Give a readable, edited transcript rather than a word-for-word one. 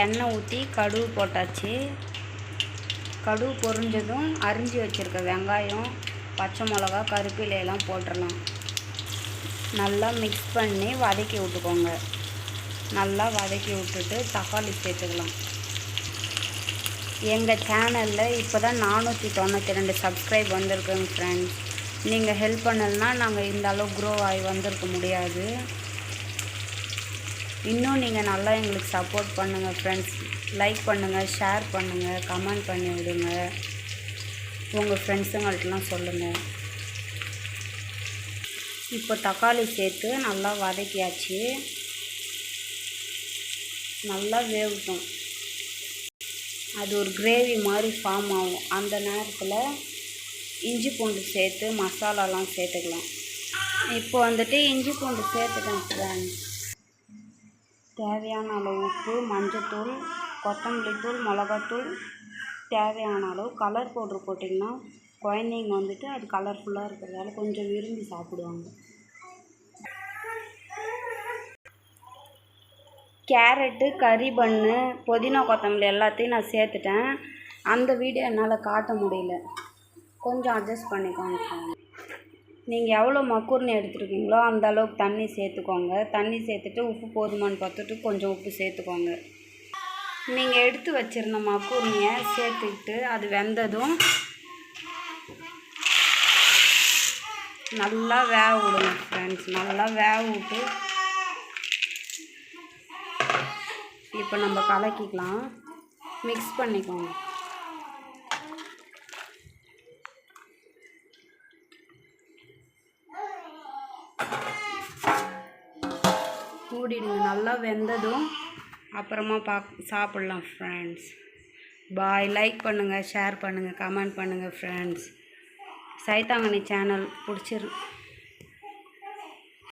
எண்ணெய் ஊற்றி கடுகு போட்டாச்சு. கடுகு பொரிஞ்சதும் அரிஞ்சு வச்சுருக்க வெங்காயம், பச்சை மிளகா, கருவேப்பிலையெல்லாம் போட்டுடலாம். நல்லா மிக்ஸ் பண்ணி வதக்கி விட்டுக்கோங்க. நல்லா வதக்கி விட்டுட்டு தக்காளி சேர்த்துக்கலாம். எங்கள் சேனலில் இப்போ தான் 492 சப்ஸ்கிரைப் வந்திருக்குங்க ஃப்ரெண்ட்ஸ். நீங்கள் ஹெல்ப் பண்ணலைன்னா நாங்கள் இந்த அளவு க்ரோ ஆகி வந்திருக்க முடியாது. இன்னும் நீங்கள் நல்லா எங்களுக்கு சப்போர்ட் பண்ணுங்கள் ஃப்ரெண்ட்ஸ். லைக் பண்ணுங்கள், ஷேர் பண்ணுங்கள், கமெண்ட் பண்ணி விடுங்க. உங்கள் ஃப்ரெண்ட்ஸுங்கள்ட்டலாம் சொல்லுங்கள். இப்போ தக்காளி சேர்த்து நல்லா வதக்கியாச்சு. நல்லா வேகட்டும். அது ஒரு கிரேவி மாதிரி ஃபார்ம் ஆகும். அந்த நேரத்தில் இஞ்சி பூண்டு சேர்த்து மசாலாலாம் சேர்த்துக்கலாம். இப்போ வந்துட்டு இஞ்சி பூண்டு சேர்த்துட்டேன் ஃப்ரெண்ட்ஸ். தேவையான அளவு உப்பு, மஞ்சத்தூள், கொத்தமல்லி தூள், மிளகாத்தூள், தேவையான அளவு கலர் பவுட்ரு போட்டிங்கன்னா குழந்தைங்க வந்துட்டு அது கலர்ஃபுல்லாக இருக்கிறதால கொஞ்சம் விரும்பி சாப்பிடுவாங்க. கேரட்டு, கறி பன்னு, புதினா, கொத்தமல்லி எல்லாத்தையும் நான் சேர்த்துட்டேன். அந்த வீடியோ என்னால் காட்ட முடியல. கொஞ்சம் அட்ஜஸ்ட் பண்ணிக்கோங்க. நீங்கள் எவ்வளோ மக்கூர்னி எடுத்துருக்கீங்களோ அந்த அளவுக்கு தண்ணி சேர்த்துக்கோங்க. தண்ணி சேர்த்துட்டு உப்பு போதுமான்னு பார்த்துட்டு கொஞ்சம் உப்பு சேர்த்துக்கோங்க. நீங்கள் எடுத்து வச்சுருந்த மக்கூர்னியை சேர்த்துக்கிட்டு அது வெந்ததும் நல்லா வேக விடுங்க ஃப்ரெண்ட்ஸ். நல்லா வேக விட்டு இப்போ நம்ம கலக்கிக்கலாம். மிக்ஸ் பண்ணிக்கோங்க. மூடிடுங்க. நல்லா வெந்ததும் அப்புறமா சாப்பிட்லாம் ஃப்ரெண்ட்ஸ். பாய். லைக் பண்ணுங்கள், ஷேர் பண்ணுங்கள், கமெண்ட் பண்ணுங்கள் ஃப்ரெண்ட்ஸ். சைதாங்கனி சேனல் பிடிச்சிருக்கு.